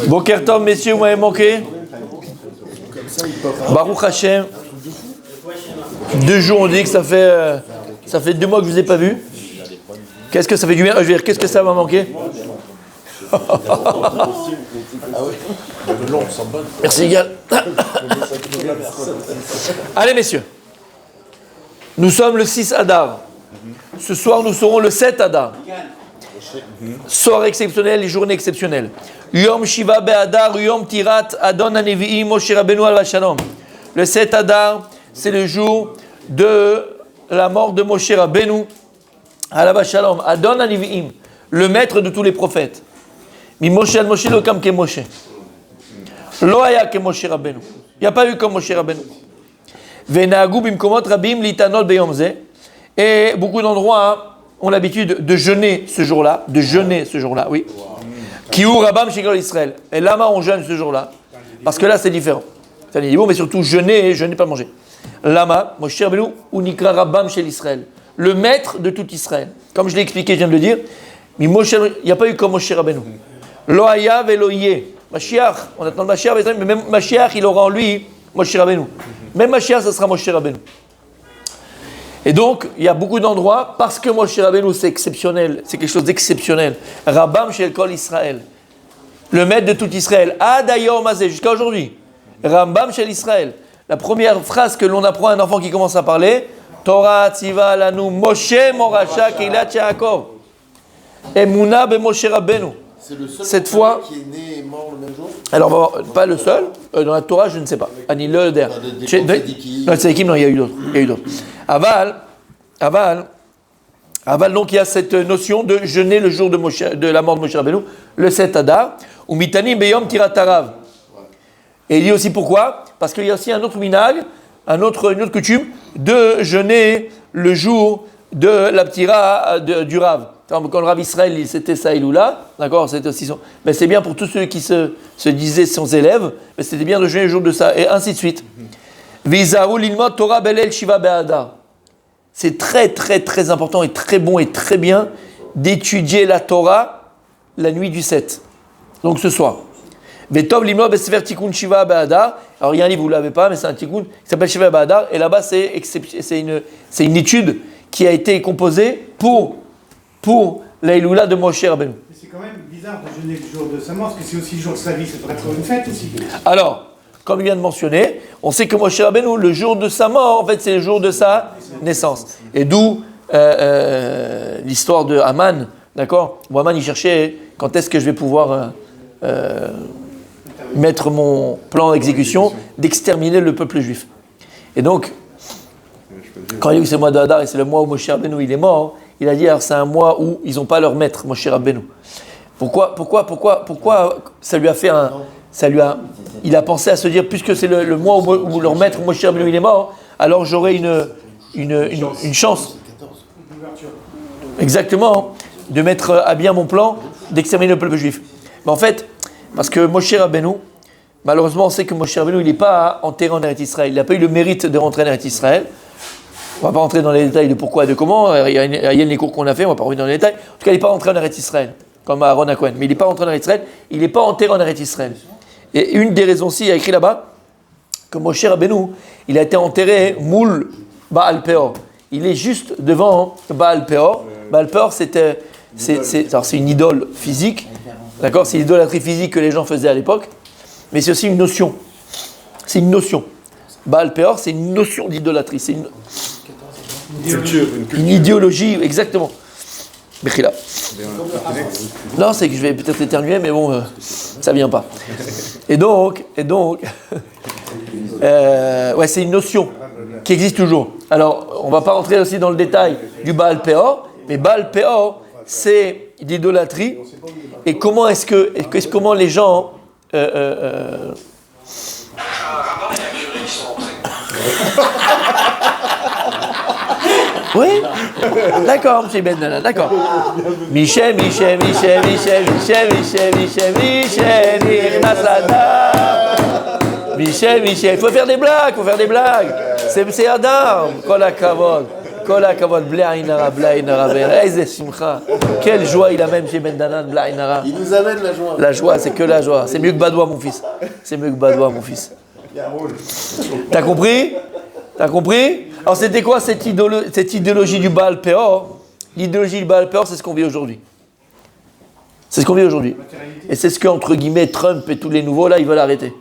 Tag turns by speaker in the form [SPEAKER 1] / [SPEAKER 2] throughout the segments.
[SPEAKER 1] Boker Tov, messieurs, vous m'avez manqué. Baruch Hashem. 2 jours, on dit que ça fait 2 mois que je ne vous ai pas vu. Qu'est-ce que ça fait du bien? Je veux dire, qu'est-ce que ça m'a manqué? Merci, Yigal. Allez, messieurs. Nous sommes le 6 Adar. Ce soir, nous serons le 7 Adar. Soir exceptionnel et journée exceptionnelle. Yom Shiva Be'adar, Yom Tirat, Adon HaNevi'im, Moshe Rabbeinu Alav Shalom. Le 7 Adar, c'est le jour de la mort de Moshe Rabbeinu Alav Shalom. Adon HaNevi'im, le maître de tous les prophètes. Mi Moshe al Moshe lo kam ke Moshe. Lo haya ke Moshe Rabbeinu. Il n'y a pas eu comme Moshe Rabbeinu. Ve'nahagu bimkomot rabim litanot beyom zeh. Et beaucoup d'endroits ont l'habitude de jeûner ce jour-là, oui. Kiou Rabam Shekol Israël. Et là-bas, on jeûne ce jour-là. Parce que là, c'est différent. C'est un niveau, mais surtout jeûner, pas manger. Lama, Moshe Rabbeinu, Unikra Rabam Shel Israël. Le maître de tout Israël. Comme je l'ai expliqué, je viens de le dire, mais il n'y a pas eu comme Moshe Rabbeinu. Lo haya velo yeh. Mashiach, on attend le Mashiach, mais même Mashiach, il aura en lui Moshe Rabbeinu. Même Mashiach, ce sera Moshe Rabbeinu. Et donc, il y a beaucoup d'endroits, parce que Moshe Rabbeinu, c'est exceptionnel, c'est quelque chose d'exceptionnel. Rabam Shel Kol Israël, le maître de tout Israël, Ad Hayom Hazeh, jusqu'à aujourd'hui. Rambam Shel Israël, la première phrase que l'on apprend à un enfant qui commence à parler, Torah Tziva Lanu Moshe Morasha Keilat Yaakov, Emuna Be Moshe Rabbeinu.
[SPEAKER 2] C'est le seul
[SPEAKER 1] cette fois
[SPEAKER 2] qui est né et mort le même jour.
[SPEAKER 1] Alors, on va voir, pas le seul, dans la Torah, je ne sais pas. Ani le der. Non, Tzadikim, non, il y a eu d'autres. Aval, donc il y a cette notion de jeûner le jour de la mort de Moshe Rabbeinu, le 7 Adar, ou mitani beyom tirat harav. Et il dit aussi pourquoi? Parce qu'il y a aussi un autre minag, une autre coutume, de jeûner le jour de la ptira du Rav. Quand le Rav Israël, c'était ça, Iloula, d'accord, c'était aussi son... Mais c'est bien pour tous ceux qui se disaient ses élèves, mais c'était bien de jeûner le jour de ça, et ainsi de suite. Vizaru lilmod Torah belel shiva be'adar. C'est très très très important et très bon et très bien d'étudier la Torah la nuit du 7. Donc ce soir. Vetov lilmod besefer tikkun shiva be'adar. Alors il y a un livre, vous ne l'avez pas, mais c'est un tikkun qui s'appelle shiva be'adar, et là-bas c'est une étude qui a été composée pour la Iloula de Moshe Rabbeinu.
[SPEAKER 3] Mais c'est quand même bizarre de jeûner le jour de sa mort, parce que c'est aussi le jour de sa vie, c'est peut-être une fête aussi.
[SPEAKER 1] Alors, comme il vient de mentionner, on sait que Moshe Rabbeinu, le jour de sa mort, en fait, c'est le jour de sa naissance. Et d'où l'histoire de Haman, d'accord? Bon, Haman, il cherchait quand est-ce que je vais pouvoir mettre mon plan d'exécution d'exterminer le peuple juif. Et donc, quand il y a eu ce mois d'Adar, et c'est le mois où Moshe Rabbeinu il est mort, il a dit, alors c'est un mois où ils n'ont pas leur maître, Moshe Rabbeinu. Pourquoi ça lui a fait il a pensé à se dire, puisque c'est le mois où leur maître, Moshe Rabbeinu, il est mort, alors j'aurai une chance. Exactement, de mettre à bien mon plan d'exterminer le peuple juif. Mais en fait, parce que Moshe Rabbeinu, malheureusement, on sait que Moshe Rabbeinu, il n'est pas enterré en Eretz Israël. Il n'a pas eu le mérite de rentrer en Eretz Israël. On ne va pas rentrer dans les détails de pourquoi et de comment. Il y a les cours qu'on a fait, on ne va pas revenir dans les détails. En tout cas, il n'est pas rentré en Eretz Israël, comme Aaron à Cohen. Mais il n'est pas rentré en Eretz Israël, il n'est pas enterré en Eretz Israël. Et une des raisons aussi, il y a écrit là-bas, que Moshe Rabbeinu, il a été enterré moul Baal Peor. Il est juste devant Baal Peor. Baal Peor, c'est une idole physique. D'accord, c'est l'idolâtrie physique que les gens faisaient à l'époque. Mais c'est aussi une notion. C'est une notion. Baal Peor, c'est une notion d'idolâtrie. C'est une idéologie, exactement. Bechila. Non, c'est que je vais peut-être éternuer, mais bon, ça vient pas. Et donc, ouais, c'est une notion qui existe toujours. Alors, on va pas rentrer aussi dans le détail du Baal Peor, mais Baal Peor, c'est l'idolâtrie. Et comment comment les gens Oui, d'accord, M. Ben, d'accord. Michel, il faut faire des blagues, C'est Adam, Kol Kol hakavod, bli ayin hara, bli ayin hara, איזה שמחה. Quelle joie il a même chez Ben Danan, bli ayin hara.
[SPEAKER 2] Il nous amène la joie.
[SPEAKER 1] La joie, c'est que la joie. C'est mieux que Badoua, mon fils. C'est mieux que Badoua, mon fils. T'as compris? T'as compris? Alors, c'était quoi cette idéologie du Baal Peor? L'idéologie du Baal Peor, c'est ce qu'on vit aujourd'hui. C'est ce qu'on vit aujourd'hui. Et c'est ce que, entre guillemets, Trump et tous les nouveaux, là, ils veulent arrêter.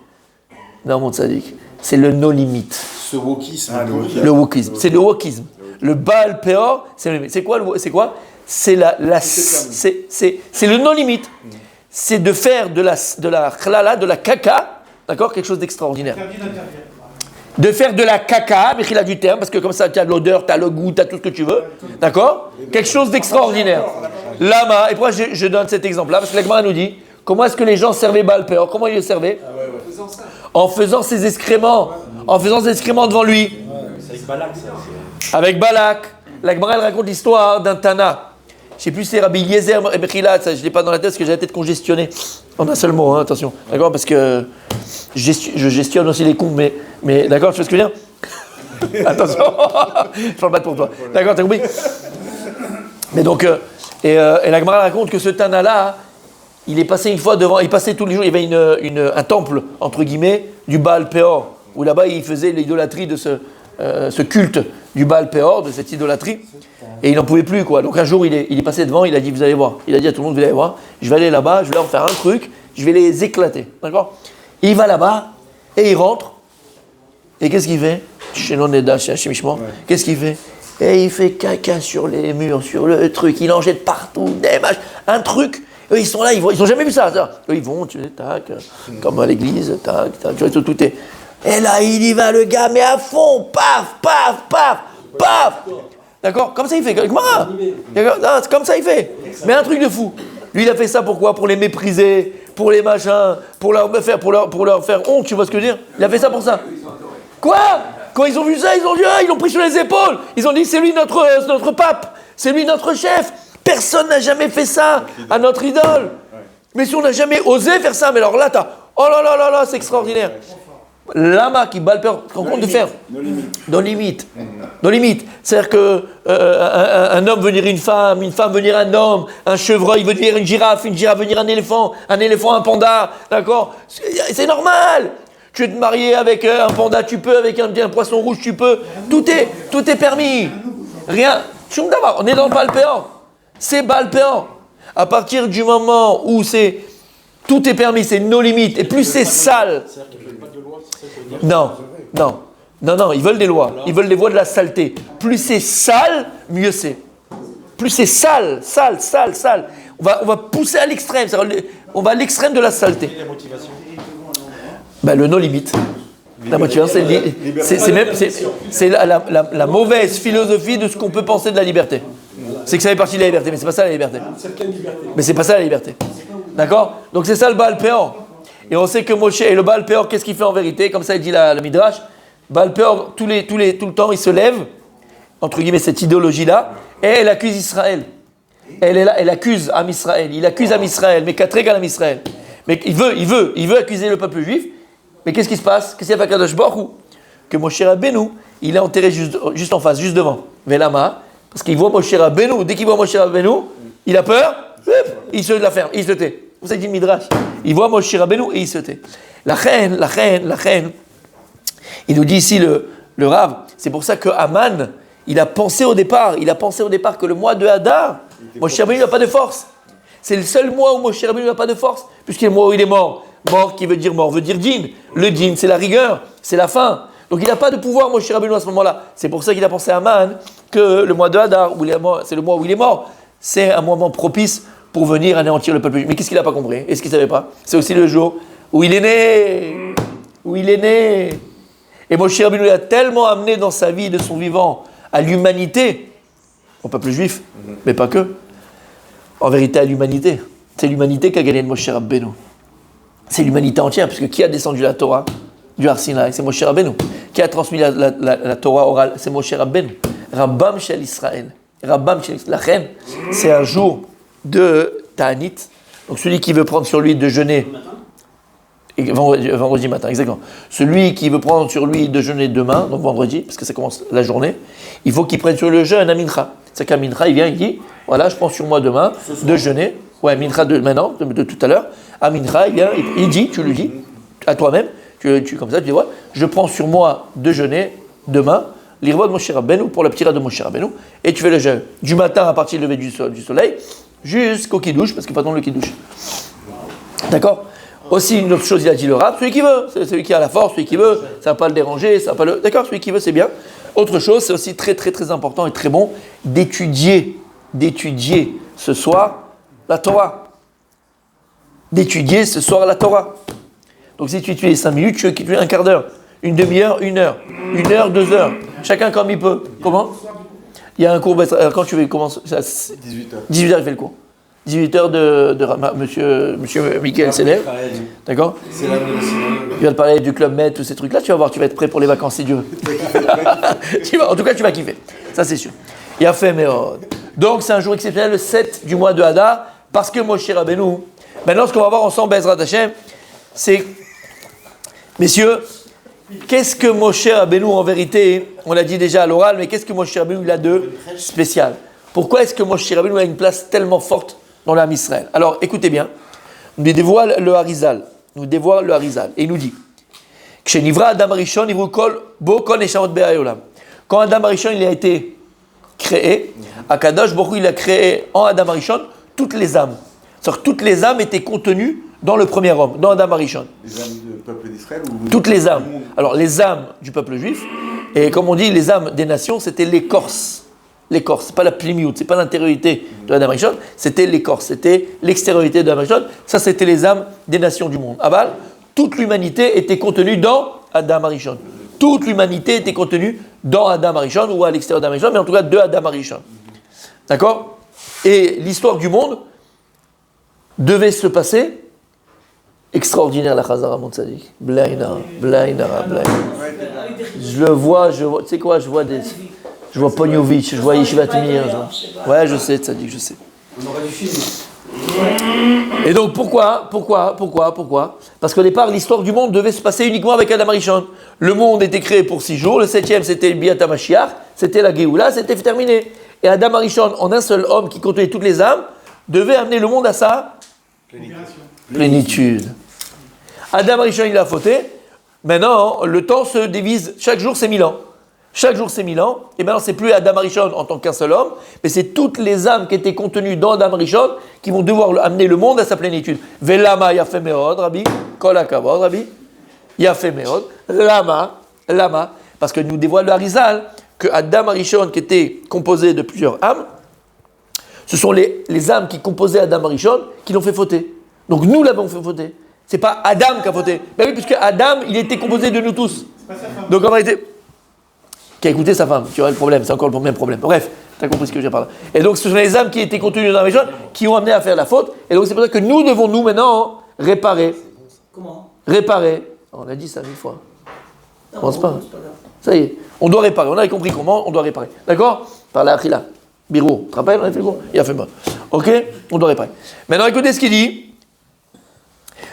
[SPEAKER 1] Non, mon tzaddik. C'est le no-limit.
[SPEAKER 2] Ce wokisme.
[SPEAKER 1] Le wokisme. C'est le wokisme. Le Baal Peor, c'est quoi? C'est le no-limit. C'est de faire de la chlala, de la caca, d'accord, quelque chose d'extraordinaire. De faire de la caca, mais il a du terme, parce que comme ça, tu as l'odeur, tu as le goût, tu as tout ce que tu veux, d'accord? Quelque chose d'extraordinaire. Lama, et pourquoi je donne cet exemple-là? Parce que l'Agmara nous dit, comment est-ce que les gens servaient Baal Peor? Comment ils le servaient? En faisant ses excréments, devant lui.
[SPEAKER 4] C'est avec Balak, ça.
[SPEAKER 1] Avec Balak. L'Agmara, elle raconte l'histoire d'un Tana. Je ne sais plus si c'est Rabbi Eliezer Bechila, je ne l'ai pas dans la tête parce que j'ai la tête congestionnée. En un seul mot, hein, attention. D'accord? Parce que je gestionne aussi les comptes, mais d'accord, tu vois ce que je veux dire? Attention, je parle pas pour toi. D'accord, t'as compris? Mais donc, et la Gemara raconte que ce Tana-là, il est passé une fois devant, il passait tous les jours, il y avait un temple, entre guillemets, du Baal Peor, où là-bas il faisait l'idolâtrie de ce culte du Baal Peor, de cette idolâtrie, et il n'en pouvait plus, quoi. Donc un jour, il est passé devant, il a dit, vous allez voir, il a dit à tout le monde, vous allez voir, je vais aller là-bas, je vais leur faire un truc, je vais les éclater, d'accord? Et il va là-bas, et il rentre, et qu'est-ce qu'il fait? Qu'est-ce qu'il fait? Et il fait caca sur les murs, sur le truc, il en jette partout, des mâches, un truc. Eux, ils sont là, ils n'ont jamais vu ça. Eux, ils vont, tu sais, tac, comme à l'église, tac, tac, tu vois, tout est. Et là, il y va, le gars, mais à fond, paf, paf, paf, paf. D'accord? Comme ça, il fait. C'est comme ça, il fait. Mais un truc de fou. Lui, il a fait ça pourquoi? Pour les mépriser, pour les machins, pour leur faire honte, tu vois ce que je veux dire? Il a fait ça pour ça. Quoi? Quand ils ont vu ça, ils ont dit, ils l'ont pris sur les épaules. Ils ont dit, c'est lui notre pape, c'est lui notre chef. Personne n'a jamais fait ça à notre idole. Mais si on n'a jamais osé faire ça, mais alors là, oh là là là là, c'est extraordinaire. Lama qui Baal Peor, qu'on compte de faire. Nos limites. Nos limites. C'est-à-dire qu'un homme venir une femme venir un homme, un chevreuil venir une girafe venir un éléphant un panda, d'accord? C'est normal. Tu veux te marier avec un panda, tu peux, avec un poisson rouge, tu peux. Tout est permis. Rien. On est dans le Baal Peor. C'est Baal Peor. À partir du moment où tout est permis, c'est nos limites, et plus c'est sale. Non, ils veulent des lois. Ils veulent des lois de la saleté. Plus c'est sale, mieux c'est. Plus c'est sale. On va pousser à l'extrême. On va à l'extrême de la saleté.
[SPEAKER 4] La motivation.
[SPEAKER 1] Le no limite. La motivation, c'est la mauvaise philosophie de ce qu'on peut penser de la liberté. C'est que ça fait partie de la liberté, mais c'est pas ça la liberté. Mais c'est pas ça la liberté. D'accord? Donc c'est ça le Baal Peor. Et on sait que Moshe et le Baal Peor, qu'est-ce qu'il fait en vérité? Comme ça il dit le Midrash. Baal Peor, tout le temps, il se lève, entre guillemets, cette idéologie-là, et elle accuse Israël. Elle accuse Am Israël. Il accuse Am Israël, mais qu'à très égal Am Israël. Mais il veut accuser le peuple juif. Mais qu'est-ce qui se passe? Qu'est-ce qu'il y a à Kadosh Baruch Hu? Que Moshe Rabbeinu, il est enterré juste en face, juste devant. Velama, parce qu'il voit Moshe Rabbeinu. Dès qu'il voit Moshe Rabbeinu, il a peur, il se la ferme, il se tait. Vous avez dit Midrash. Il voit Moshe Rabbeinu et il se tait. La reine. Il nous dit ici le Rav, c'est pour ça que Aman, il a pensé au départ que le mois de Hadar, Moshe Rabbeinu n'a pas de force. C'est le seul mois où Moshe Rabbeinu n'a pas de force, puisqu'il est le mois où il est mort. Mort qui veut dire mort, veut dire djinn. Le djinn, c'est la rigueur, c'est la faim. Donc il n'a pas de pouvoir, Moshe Rabbeinu, à ce moment-là. C'est pour ça qu'il a pensé à Aman que le mois de Hadar, c'est le mois où il est mort, c'est un moment propice pour venir anéantir le peuple. Mais qu'est-ce qu'il n'a pas compris? Est-ce qu'il ne savait pas? C'est aussi le jour où il est né. Et Moshe Rabbeinu a tellement amené dans sa vie, de son vivant, à l'humanité, au peuple juif, mais pas que. En vérité, à l'humanité. C'est l'humanité qui a gagné de Moshe Rabbeinu. C'est l'humanité entière, puisque qui a descendu la Torah du Har Sinaï? C'est Moshe Rabbeinu. Qui a transmis la Torah orale? C'est Moshe Rabbeinu. Rabbam Shel Israël. La reine, c'est un jour de Ta'anit. Donc celui qui veut prendre sur lui de jeûner, vendredi matin, exactement. Celui qui veut prendre sur lui de jeûner demain, donc vendredi, parce que ça commence la journée, il faut qu'il prenne sur le jeûne un mincha. C'est qu'un mincha, il vient, il dit, voilà, je prends sur moi demain de jeûner. Ouais, mincha de maintenant, de tout à l'heure. Un mincha, il vient, il dit, tu lui dis, à toi-même, comme ça, tu dis, ouais, je prends sur moi de jeûner demain, l'irvod Moshe Rabbeinu, pour la p'tira de Moshe Rabbeinu, et tu fais le jeûne du matin à partir du lever du soleil, jusqu'au kidouche, parce qu'il faut attendre le kidouche. D'accord? Aussi, une autre chose, il a dit le rab, celui qui veut, c'est celui qui a la force, celui qui veut, ça ne va pas le déranger, ça va pas le... D'accord, celui qui veut, c'est bien. Autre chose, c'est aussi très très très important et très bon d'étudier ce soir la Torah. D'étudier ce soir la Torah. Donc si tu étudies 5 minutes, tu étudies un quart d'heure, une demi-heure, 1 heure, 1 heure, 2 heures, chacun comme il peut. Comment? Il y a un cours, quand tu veux commencer,
[SPEAKER 2] 18h.
[SPEAKER 1] 18h il fait le cours. 18h de monsieur Michael Seller. D'accord?
[SPEAKER 2] C'est là
[SPEAKER 1] Il va te parler du Club Med, tous ces trucs-là, tu vas voir, tu vas être prêt pour les vacances si Dieu veut. En tout cas, tu vas kiffer. Ça, c'est sûr. Il a fait, mais. Donc, c'est un jour exceptionnel, le 7 du mois de Hadar, parce que Moshe Rabbeinu. Maintenant, ce qu'on va voir ensemble, Bezrat Hashem, c'est. Messieurs, qu'est-ce que Moshe Rabbeinu, en vérité, on l'a dit déjà à l'oral, mais qu'est-ce que Moshe Rabbeinu il a de spécial? Pourquoi est-ce que Moshe Rabbeinu a une place tellement forte dans l'âme Israël? Alors, écoutez bien. Nous dévoile le Harizal. Et il nous dit quand Adam Arishon il a été créé, Akadosh Baruch Hu, il a créé en Adam Arishon toutes les âmes. C'est-à-dire toutes les âmes étaient contenues dans le premier homme, dans Adam Arishon.
[SPEAKER 2] Les âmes du peuple d'Israël ou
[SPEAKER 1] toutes les âmes. Alors, les âmes du peuple juif, et comme on dit, les âmes des nations, c'était l'écorce. L'écorce, c'est pas la plimiout, c'est pas l'intériorité de Adam Arishon, c'était l'écorce, c'était l'extériorité de Adam Arishon. Ça, c'était les âmes des nations du monde. Aval, toute l'humanité était contenue dans Adam Arishon. Toute l'humanité était contenue dans Adam Arishon ou à l'extérieur d'Adam Arishon, mais en tout cas de Adam Arishon. D'accord? Et l'histoire du monde devait se passer extraordinaire, la Chazara Montsadik. Blainara. Je le vois, tu sais quoi, je vois Pognovitch, je vois Yeshiva Timir. Ouais, je sais, Tzadik, je sais.
[SPEAKER 4] On aurait dû filmer.
[SPEAKER 1] Et donc pourquoi? Parce qu'au départ, l'histoire du monde devait se passer uniquement avec Adam Arishon. Le monde était créé pour 6 jours, le 7e c'était le Biat HaMashiach, c'était la Géoula, c'était terminé. Et Adam Arishon, en un seul homme qui contenait toutes les âmes, devait amener le monde à sa plénitude. Adam Arishon, il a fauté. Maintenant, le temps se divise, chaque jour c'est 1000 ans. Chaque jour c'est 1000 ans, et maintenant c'est plus Adam Arishon en tant qu'un seul homme, mais c'est toutes les âmes qui étaient contenues dans Adam Arishon qui vont devoir amener le monde à sa plénitude. Velama yafe meod, Rabbi, kol hakavod, Rabbi, yafe meod, lama, parce que nous dévoile le Harizal que Adam Arishon qui était composé de plusieurs âmes, ce sont les âmes qui composaient Adam Arishon qui l'ont fait fauter. Donc nous l'avons fait fauter. C'est pas Adam qui a fauté. Ben oui, puisque Adam, il était composé de nous tous. Donc en réalité, qui a écouté sa femme, tu vois le problème, c'est encore le même problème. Bref, tu as compris ce que j'ai parlé. Et donc ce sont les âmes qui étaient contenues dans la région qui ont amené à faire la faute. Et donc c'est pour ça que nous devons nous maintenant réparer.
[SPEAKER 4] Comment?
[SPEAKER 1] Réparer. On a dit ça 1000 fois. On pense pas. Ça y est, on doit réparer. On a compris comment on doit réparer. D'accord? Par la Achila. Birou. Tu te rappelles, on a fait le cours? Il a fait mal. Ok? On doit réparer. Maintenant écoutez ce qu'il dit.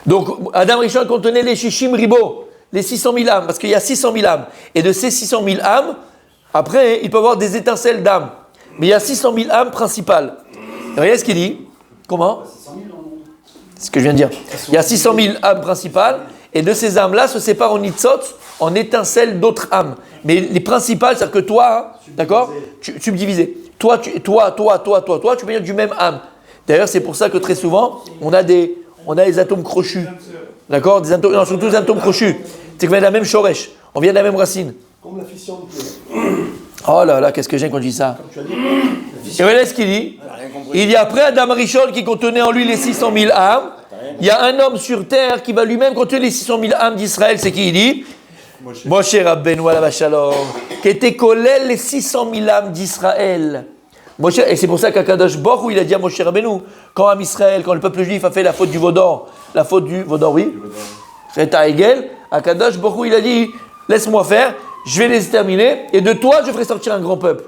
[SPEAKER 1] Donc Adam Rishon contenait les Shishim Ribo. Les 600 000 âmes, parce qu'il y a 600 000 âmes. Et de ces 600 000 âmes, après, il peut y avoir des étincelles d'âmes. Mais il y a 600 000 âmes principales. Et regardez ce qu'il dit. Comment? C'est ce que je viens de dire. Il y a 600 000 âmes principales, et de ces âmes-là se séparent en nitzot, en étincelles d'autres âmes. Mais les principales, c'est-à-dire que toi, d'accord? Subdivisé. Toi, tu peux venir du même âme. D'ailleurs, c'est pour ça que très souvent, on a des atomes crochus. D'accord? Non, surtout des atomes crochus. C'est qu'on vient de la même shoresh. On vient de la même racine.
[SPEAKER 2] Comme la fission nucléaire.
[SPEAKER 1] Oh là là, qu'est-ce que j'aime quand je dis ça. Et voilà ce qu'il dit. Il y a après Adam Rishon qui contenait en lui les 600 000 âmes. Il y a un homme sur terre qui va lui-même contenir les 600 000 âmes d'Israël. C'est qui il dit? Moshe Rabbeinu alav shalom. Qui était collé les 600 000 âmes d'Israël. Moshe, et c'est pour ça qu'Akadosh Baruch Hu, il a dit à Moshe Rabbeinu, quand Am Israël, quand le peuple juif a fait la faute du Vaudor, oui, c'est à Hegel, Akadosh Baruch Hu, il a dit, laisse-moi faire, je vais les exterminer, et de toi, je ferai sortir un grand peuple.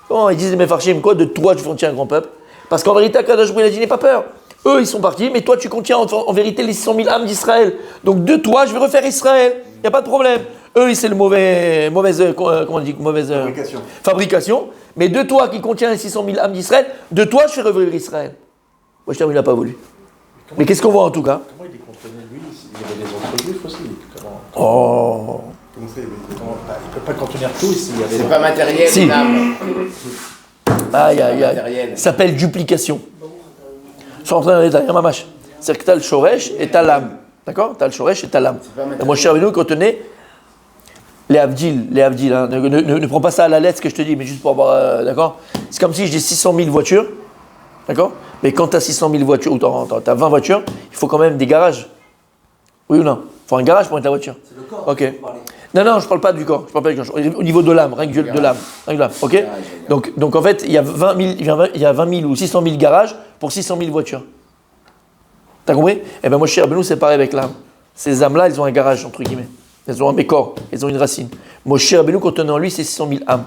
[SPEAKER 1] Comment ils disent les Mefarshim, quoi, de toi, je ferai sortir un grand peuple? Parce qu'en vérité, Akadosh Baruch Hu, il a dit, n'aie pas peur. Eux, ils sont partis, mais toi, tu contiens en vérité les 600 000 âmes d'Israël. Donc de toi, je vais refaire Israël. Il n'y a pas de problème. Eux, c'est le mauvaise
[SPEAKER 2] Fabrication.
[SPEAKER 1] fabrication. Mais de toi qui contient les 600 000 âmes d'Israël, de toi, je fais revenir Israël. Moi, je il n'a pas voulu. Mais qu'est-ce qu'on voit en tout cas?
[SPEAKER 2] Comment il est contenait lui? Il y avait des autres juifs aussi.
[SPEAKER 1] Oh.
[SPEAKER 2] Comment ça, il
[SPEAKER 3] Il ne peut pas contenir tout s'il y avait.
[SPEAKER 5] C'est pas matériel,
[SPEAKER 1] Si.
[SPEAKER 5] l'âme.
[SPEAKER 1] Aïe, aïe, aïe.
[SPEAKER 5] Matériel.
[SPEAKER 1] Ça s'appelle duplication. Sans rentrer dans les détails, mamash. C'est-à-dire que tu as le shoresh et tu as l'âme. D'accord? Tu as le shoresh et tu as l'âme. Et mon cher Abénou, quand on est les Abdil, hein, ne prends pas ça à la lettre ce que je te dis, mais juste pour avoir. D'accord? C'est comme si j'ai 600 000 voitures. D'accord? Mais quand tu as 600 000 voitures, ou tu as 20 voitures, il faut quand même des garages. Oui ou non? Il faut un garage pour mettre la voiture.
[SPEAKER 4] C'est le corps.
[SPEAKER 1] Ok.
[SPEAKER 4] Vous parlez.
[SPEAKER 1] Non, je ne parle pas du corps. Je parle pas du corps. Au niveau de l'âme, rien que de l'âme. Rien que de l'âme. Ok? Donc en fait, il y a 20 000 ou 600 000 garages pour 600 000 voitures. T'as compris? Eh bien, moi, cher Benou, c'est pareil avec l'âme. Ces âmes-là, elles ont un garage, entre guillemets. Elles ont un corps. Elles ont une racine. Moi, cher Benou, quand on est en lui, c'est 600 000 âmes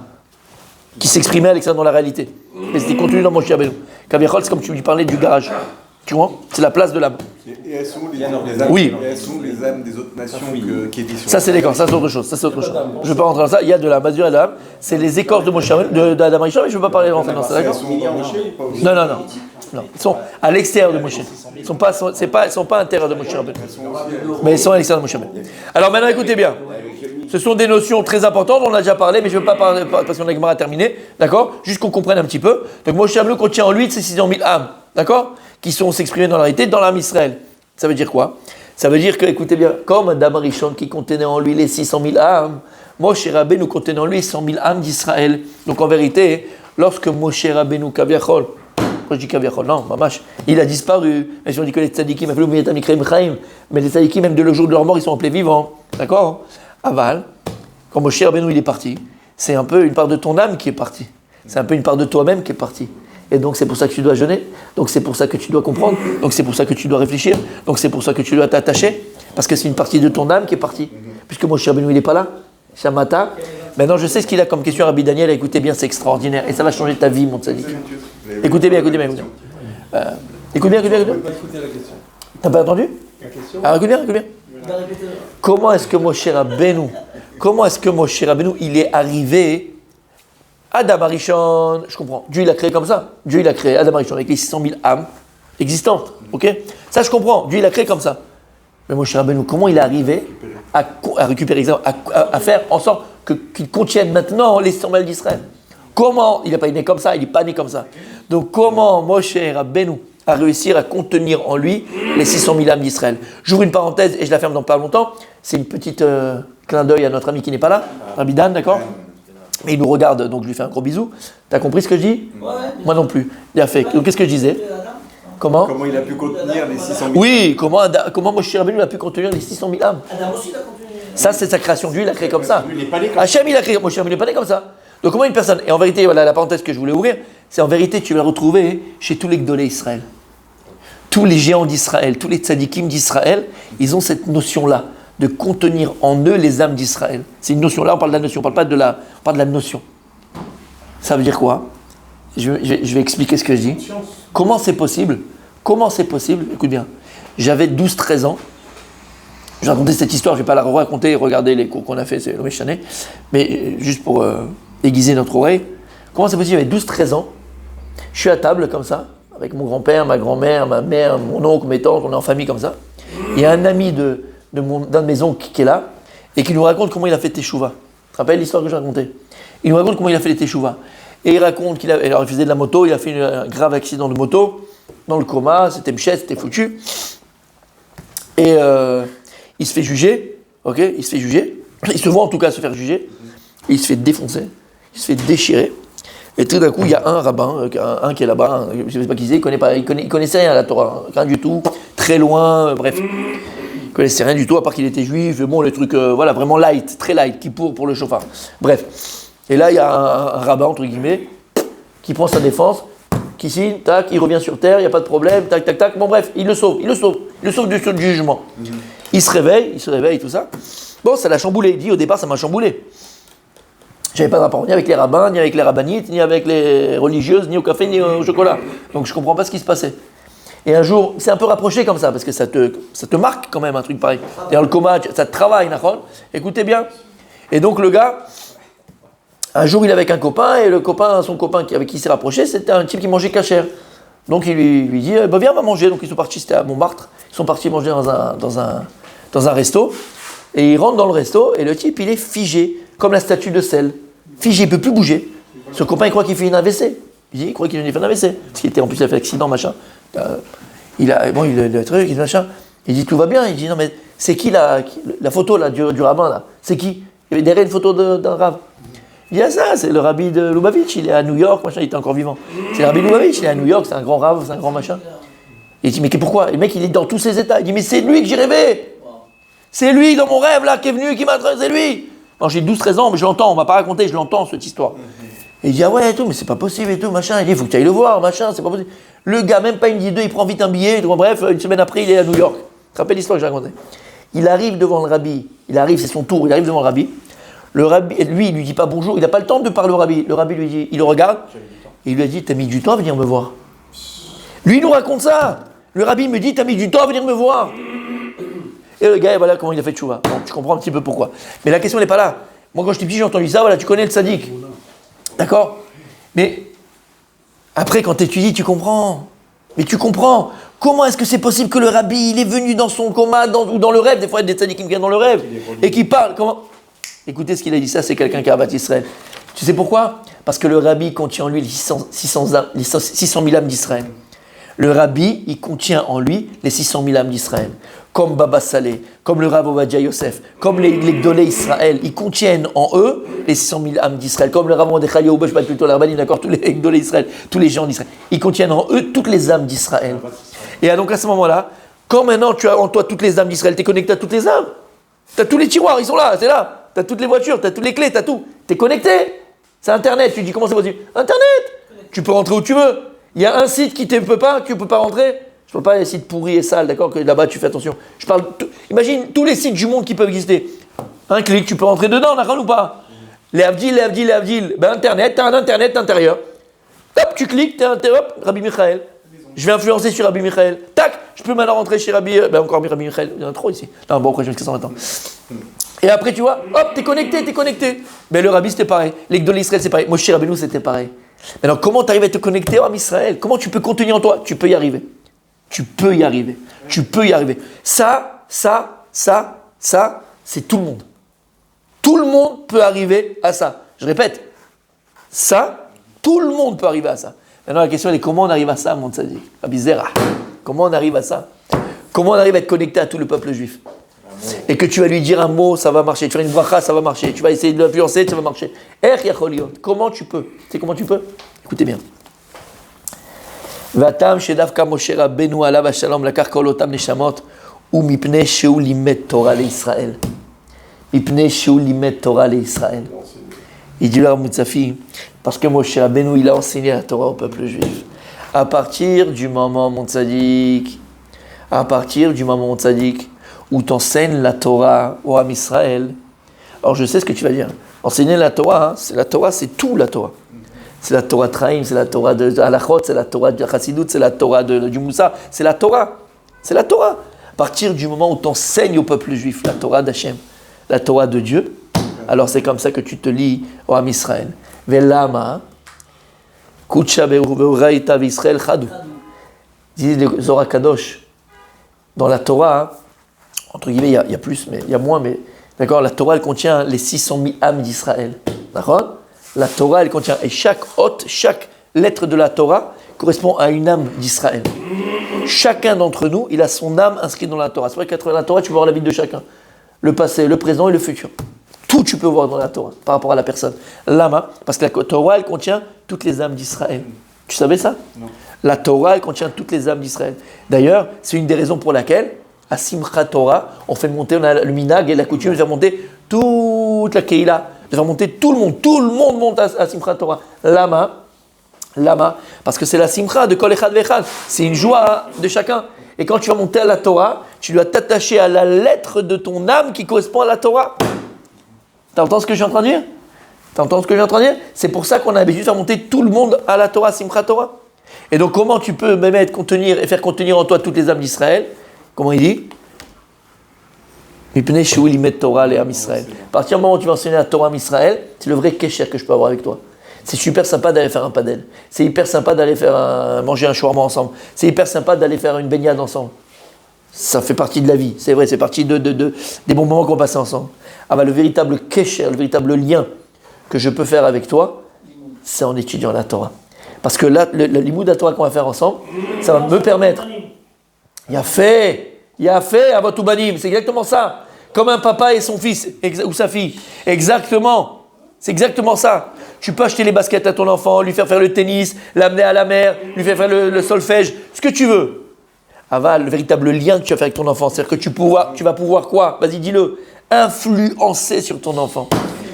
[SPEAKER 1] qui s'exprimaient à l'extérieur dans la réalité. Mais c'était contenu dans mon cher Benou. Kaviachol, c'est comme tu lui parlais du garage. Tu vois? C'est la place de l'âme.
[SPEAKER 2] Et elles sont les âmes,
[SPEAKER 1] Oui.
[SPEAKER 2] et elles sont les âmes des autres nations qui étaient sur
[SPEAKER 1] Ça, c'est d'accord. Ça, c'est autre chose. Ça, c'est autre chose. Je ne vais pas rentrer dans ça. Il y a de la masure et de l'âme. C'est les écorces de Moshe, d'Adam Rishon, mais je ne veux pas parler rentrer dans ça.
[SPEAKER 2] Elles
[SPEAKER 1] D'accord?
[SPEAKER 2] sont dans Moshe ou pas aussi?
[SPEAKER 1] Non. Ils sont à l'extérieur de Moshe. Ils ne sont pas à l'intérieur de Moshe. Mais ils sont à l'extérieur de Moshe. Alors maintenant, écoutez bien. Ce sont des notions très importantes, on en a déjà parlé, mais je ne veux pas parler parce qu'on a Gemara à terminer, d'accord? Juste qu'on comprenne un petit peu. Donc Moshe Rabbeinu contient en lui ces 600 000 âmes, d'accord? Qui sont s'exprimer dans la réalité, dans l'âme Israël. Ça veut dire quoi? Ça veut dire que, écoutez bien, comme Adam Rishon qui contenait en lui les 600 000 âmes, Moshe Rabbeinu contenait en lui 100 000 âmes d'Israël. Donc en vérité, lorsque Moshe Rabbeinu Kaviachol, quand je dis Kaviachol, non, mamash, il a disparu. Mais si on dit que les tzadikim, mais les tzadikim, même de le jour de leur mort, ils sont appelés vivants. D'accord? Aval, quand Moshe Rabbeinu il est parti, c'est un peu une part de ton âme qui est partie. C'est un peu une part de toi-même qui est partie. Et donc c'est pour ça que tu dois jeûner. Donc c'est pour ça que tu dois comprendre. Donc c'est pour ça que tu dois réfléchir. Donc c'est pour ça que tu dois t'attacher. Parce que c'est une partie de ton âme qui est partie. Puisque Moshe Rabbeinu il n'est pas là. Shamata. Maintenant je sais ce qu'il a comme question Rabbi Daniel. Écoutez bien, c'est extraordinaire. Et ça va changer ta vie, mon tzaddik. Écoutez bien. Écoutez bien. Écoute bien. T'as pas entendu? Alors écoute bien. Comment est-ce que Moshe Rabbeinu, il est arrivé Adam Arishon, je comprends, Dieu il a créé comme ça. Dieu il a créé Adam Arishon avec les 600 000 âmes existantes, ok? Ça je comprends, Dieu il a créé comme ça. Mais Moshe Rabbeinu, comment il est arrivé à récupérer, à faire en sorte qu'il contienne maintenant les 600 000 d'Israël? Comment? Il n'est pas né comme ça, il n'est pas né comme ça. Donc comment Moshe Rabbeinu à réussir à contenir en lui les 600 000 âmes d'Israël? J'ouvre une parenthèse et je la ferme dans pas longtemps. C'est une petite clin d'œil à notre ami qui n'est pas là, Rabbi Dan, d'accord? Mais il nous regarde, donc je lui fais un gros bisou. T'as compris ce que je dis?
[SPEAKER 4] Ouais.
[SPEAKER 1] Moi non plus. Il a fait. Donc qu'est-ce que je disais? Comment?
[SPEAKER 2] Comment il a pu contenir les 600 000?
[SPEAKER 1] Oui, comment Moshe Rabbeinu a pu contenir les 600 000 âmes?
[SPEAKER 4] Adam aussi l'a continué.
[SPEAKER 1] Ça, c'est sa création. Dieu, il a créé comme ça.
[SPEAKER 3] Il n'est pas né comme
[SPEAKER 1] Hachem, il a créé. Moshe Rabbeinu, il n'est pas né comme ça. Donc comment une personne... Et en vérité, voilà la parenthèse que je voulais ouvrir, c'est en vérité, tu vas la retrouver chez tous les Gdolé Israël. Tous les géants d'Israël, tous les tzadikim d'Israël, ils ont cette notion-là, de contenir en eux les âmes d'Israël. C'est une notion. Là, on parle de la notion, on parle pas de la notion. Ça veut dire quoi? Je vais expliquer ce que je dis. Comment c'est possible? Écoute bien. J'avais 12-13 ans. Je racontais cette histoire, je ne vais pas la raconter, regardez les cours qu'on a fait, c'est le méchané. Mais juste pour aiguiser notre oreille. Comment c'est possible? J'avais 12-13 ans. Je suis à table comme ça, avec mon grand-père, ma grand-mère, ma mère, mon oncle, mes tantes, on est en famille comme ça. Il y a un ami d'un de mes oncles qui est là et qui nous raconte comment il a fait Teshuvah. Tu te rappelles l'histoire que j'ai racontée? Il nous raconte comment il a fait les Teshuvah. Et il raconte alors il faisait de la moto, il a fait un grave accident de moto, dans le coma, c'était mchette, c'était foutu. Et il se fait juger, ok? Il se fait juger. Il se voit en tout cas se faire juger. Il se fait défoncer, il se fait déchirer. Et tout d'un coup, il y a un rabbin, un qui est là-bas, je ne sais pas qui c'est, il connaissait rien à la Torah, rien du tout, très loin, bref. Il connaissait rien du tout, à part qu'il était juif, bon, le truc, voilà, vraiment light, très light, qui pour le chauffard. Bref. Et là, il y a un rabbin, entre guillemets, qui prend sa défense, qui signe, tac, il revient sur terre, il n'y a pas de problème, tac, tac, tac. Bon, bref, il le sauve du jugement. Il se réveille, tout ça. Bon, ça l'a chamboulé. Il dit, au départ, ça m'a chamboulé. J'avais pas de rapport ni avec les rabbins, ni avec les rabbinites, ni avec les religieuses, ni au café, ni au chocolat. Donc je comprends pas ce qui se passait. Et un jour, c'est un peu rapproché comme ça, parce que ça te marque quand même un truc pareil. D'ailleurs, le coma, ça te travaille, Nahon. Écoutez bien. Et donc, le gars, un jour, il est avec un copain, et son copain avec qui il s'est rapproché, c'était un type qui mangeait cachère. Donc, il lui dit, bah, viens, on va manger. Donc, ils sont partis, c'était à Montmartre, ils sont partis manger dans un resto. Et ils rentrent dans le resto, et le type, il est figé, comme la statue de sel. Figé, il ne peut plus bouger. Ce copain, il croit qu'il fait une AVC. Il croit qu'il a fait un AVC. Parce qu'il était, en plus, il a fait accident, machin. Il a le truc, machin. Il dit, tout va bien. Il dit, non, mais c'est qui la photo là, du rabbin, là? C'est qui? Il y avait derrière une photo d'un rave. Il dit, ah, ça, c'est le rabbi de Lubavitch. Il est à New York, machin, il était encore vivant. C'est le rabbi de Lubavitch, il est à New York, c'est un grand rave, c'est un grand machin. Et il dit, mais pourquoi? Le mec, il est dans tous ses états. Il dit, mais c'est lui que j'ai rêvé. C'est lui, dans mon rêve, là, qui est venu, qui m'a... C'est lui. Non, j'ai 12-13 ans, mais je l'entends, on m'a pas raconté, je l'entends, cette histoire. Et il dit, ah ouais, et tout, mais c'est pas possible, et tout, machin. Il dit, il faut que tu ailles le voir, machin, c'est pas possible. Le gars, même pas une dit deux, il prend vite un billet, tout, bref, une semaine après, il est à New York. Tu te rappelles l'histoire que j'ai racontée? Il arrive devant le rabbi, c'est son tour, il arrive devant le rabbi. Le rabbi, lui, il lui dit pas bonjour, il n'a pas le temps de parler au rabbi. Le rabbi lui dit, il le regarde, et il lui a dit, t'as mis du temps à venir me voir. Lui, il nous raconte ça. Le rabbi me dit, t'as mis du temps à venir me voir. Et le gars, voilà comment il a fait tchouva. Bon, tu comprends un petit peu pourquoi. Mais la question n'est pas là. Moi, quand j'étais petit, j'ai entendu ça, voilà, tu connais le tzaddik. D'accord? Mais après, quand tu étudies, tu comprends. Mais tu comprends. Comment est-ce que c'est possible que le rabbi, il est venu dans son coma, ou dans le rêve? Des fois, il y a des tzaddikim qui viennent dans le rêve et qui parlent. Comment? Écoutez ce qu'il a dit, ça, c'est quelqu'un qui a bâti Israël. Tu sais pourquoi? Parce que le rabbi contient en lui les 600 000 âmes d'Israël. Le rabbi, il contient en lui les 600 000 âmes d'Israël. Comme Baba Saleh, comme le Rav Ovadia Yosef, comme les Gdolei Israël, ils contiennent en eux les 600 000 âmes d'Israël. Comme le Rav Mordechai Yehuda, plutôt la Rabbani, d'accord, tous les Gdolei Israël, tous les gens d'Israël. Ils contiennent en eux toutes les âmes d'Israël. Et donc à ce moment-là, quand maintenant tu as en toi toutes les âmes d'Israël, tu es connecté à toutes les âmes. Tu as tous les tiroirs, ils sont là, c'est là. Tu as toutes les voitures, tu as toutes les clés, tu as tout. Tu es connecté. C'est Internet. Tu dis comment c'est possible? Internet. Tu peux rentrer où tu veux. Il y a un site qui ne peut pas, que tu ne peux pas rentrer. Je ne parle pas des sites pourris et sales, d'accord, que là-bas tu fais attention. Je parle. Imagine tous les sites du monde qui peuvent exister. Un clic, tu peux rentrer dedans, d'accord ou pas? Les Avdil. Ben Internet, tu as un Internet intérieur. Hop, tu cliques, tu as un hop, Rabbi Michael. Je vais influencer sur Rabbi Michael. Tac, je peux maintenant rentrer chez Rabbi. Ben encore Rabbi Michael, il y en a trop ici. Non, bon, après je vais ça maintenant. Et après, tu vois, hop, t'es connecté. Mais le Rabbi, c'était pareil. Les Gdolei Israël, c'est pareil. Moi, chez Rabbeinu, c'était pareil. Maintenant, comment tu arrives à te connecter à Israël? Comment tu peux contenir en toi? Tu peux y arriver. Ça, c'est tout le monde. Tout le monde peut arriver à ça. Je répète, ça, tout le monde peut arriver à ça. Maintenant, la question, elle est comment on arrive à ça, mon tzaddik? Rabbi Zera. Comment on arrive à ça? Comment on arrive à être connecté à tout le peuple juif? Et que tu vas lui dire un mot, ça va marcher. Tu vas une bracha, ça va marcher. Tu vas essayer de l'influencer, ça va marcher. Comment tu peux? Tu sais comment tu peux? Écoutez bien. Vatam shedavka Moshe Rabbeinu alav hashalom lakach kol otam neshamot umipnei shehu limed Torah leIsraël. Mipnei shehu limed Torah leIsraël. Il dit là, Moutsafi, parce que Moshe Rabbeinu, il a enseigné la Torah au peuple juif. À partir du moment, mon tzaddik, où t'enseignes la Torah au Ham Israël. Alors je sais ce que tu vas dire. Enseigner la Torah, c'est tout la Torah. C'est la Torah Traim, c'est la Torah de Halachot, c'est la Torah de Chassidut, c'est la Torah du Moussa, c'est la Torah. C'est la Torah. À partir du moment où tu enseignes au peuple juif la Torah d'Hachem, la Torah de Dieu, alors c'est comme ça que tu te lis au Ham Israël. Velama, Kutsha be'uraita v'Israël chadou. Dit le Zohar Kadosh. Dans la Torah, entre guillemets, il y a plus, mais il y a moins, mais d'accord, la Torah, elle contient les 600 000 âmes d'Israël. D'accord? La Torah, elle contient, et chaque lettre de la Torah correspond à une âme d'Israël. Chacun d'entre nous, il a son âme inscrite dans la Torah. C'est vrai qu'à travers la Torah, tu peux voir la vie de chacun. Le passé, le présent et le futur. Tout tu peux voir dans la Torah, par rapport à la personne. L'âme, parce que la Torah, elle contient toutes les âmes d'Israël. Tu savais ça? Non. La Torah, elle contient toutes les âmes d'Israël. D'ailleurs, c'est une des raisons pour laquelle, à Simchat Torah, on fait monter, on a le minhag et la coutume de faire monter toute la Keïla, de faire monter tout le monde monte à Simchat Torah. Lama, parce que c'est la Simcha de Kol Echad Vechad, c'est une joie de chacun. Et quand tu vas monter à la Torah, tu dois t'attacher à la lettre de ton âme qui correspond à la Torah. T'entends ce que je suis en train de dire? C'est pour ça qu'on a l'habitude de faire monter tout le monde à la Torah, Simchat Torah. Et donc, comment tu peux me mettre, contenir et faire contenir en toi toutes les âmes d'Israël? Comment il dit? Mipnei shehu limed Torah le'am Israël. À partir du moment où tu vas enseigner la Torah à Israël, c'est le vrai kesher que je peux avoir avec toi. C'est super sympa d'aller faire un padel. C'est hyper sympa d'aller manger un shawarma ensemble. C'est hyper sympa d'aller faire une baignade ensemble. Ça fait partie de la vie, c'est vrai, c'est partie des bons moments qu'on passe ensemble. Ah bah, le véritable kesher, le véritable lien que je peux faire avec toi, c'est en étudiant la Torah. Parce que là, le limoud de la Torah qu'on va faire ensemble, ça va me permettre. Il y a fait à votre banim, c'est exactement ça. Comme un papa et son fils, ou sa fille. Exactement. C'est exactement ça. Tu peux acheter les baskets à ton enfant, lui faire le tennis, l'amener à la mer, lui faire le solfège, ce que tu veux. Aval, le véritable lien que tu vas faire avec ton enfant, c'est-à-dire que tu vas pouvoir quoi? Vas-y, dis-le. Influencer sur ton enfant.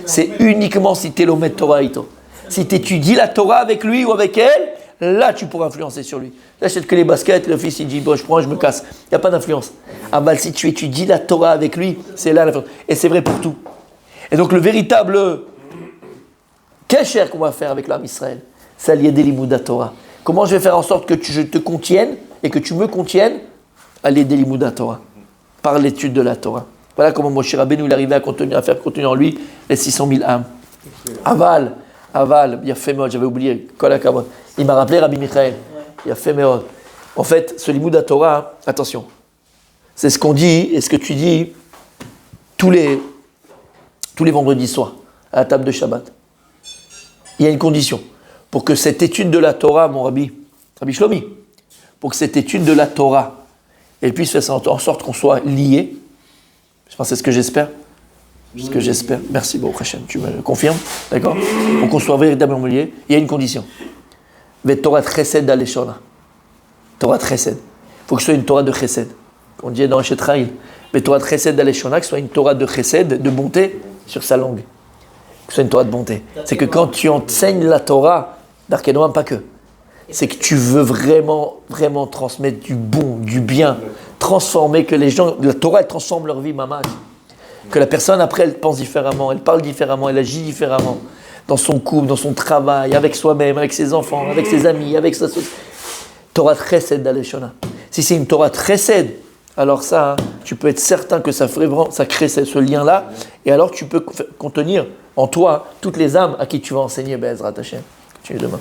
[SPEAKER 1] C'est uniquement si tu es l'omet Torah ito. Si tu étudies la Torah avec lui ou avec elle, là tu pourras influencer sur lui. J'achète que les baskets, le fils il dit bon, je prends, je me casse. Il n'y a pas d'influence. Aval, si tu étudies la Torah avec lui, c'est là l'influence. Et c'est vrai pour tout. Et donc le véritable kesher qu'on va faire avec l'âme Israël, c'est allier des limoud à Torah. Comment je vais faire en sorte que je te contienne et que tu me contiennes? Allier des limoud à Torah. Par l'étude de la Torah. Voilà comment Moshe Rabbeinu il arrivait à faire contenir en lui les 600 000 âmes. Aval, il a fait mode, j'avais oublié. Il m'a rappelé Rabbi Michael. Il a fait mode. En fait, ce limoud à Torah, attention, c'est ce qu'on dit et ce que tu dis tous les vendredis soirs à la table de Shabbat. Il y a une condition. Pour que cette étude de la Torah, mon Rabbi Shlomi, pour que cette étude de la Torah, elle puisse faire en sorte qu'on soit liés, je pense que c'est ce que j'espère. Ce que j'espère. Merci, Baruch Hashem, tu me le confirmes, d'accord? Pour qu'on soit véritablement liés, il y a une condition. Vet Torah Chesed Aleshona. Torah Chesed. Il faut que ce soit une Torah de Chesed. On dit dans Hachet Raïl. Vet Torah Chesed Aleshona, que ce soit une Torah de Chesed, de bonté, sur sa langue. Que ce soit une Torah de bonté. C'est que quand tu enseignes la Torah, d'Arkénoam, pas que. C'est que tu veux vraiment, vraiment transmettre du bon, du bien, transformer, que les gens, la Torah, elle transforme leur vie, mamage. Que la personne, après, elle pense différemment, elle parle différemment, elle agit différemment, dans son couple, dans son travail, avec soi-même, avec ses enfants, avec ses amis, avec sa société. Torah Chesed d'Aleshona. Si c'est une Torah Chesed, alors ça, tu peux être certain que ça crée ce lien-là, et alors tu peux contenir en toi toutes les âmes à qui tu vas enseigner, Be'ezrat Hashem. Tu es demain.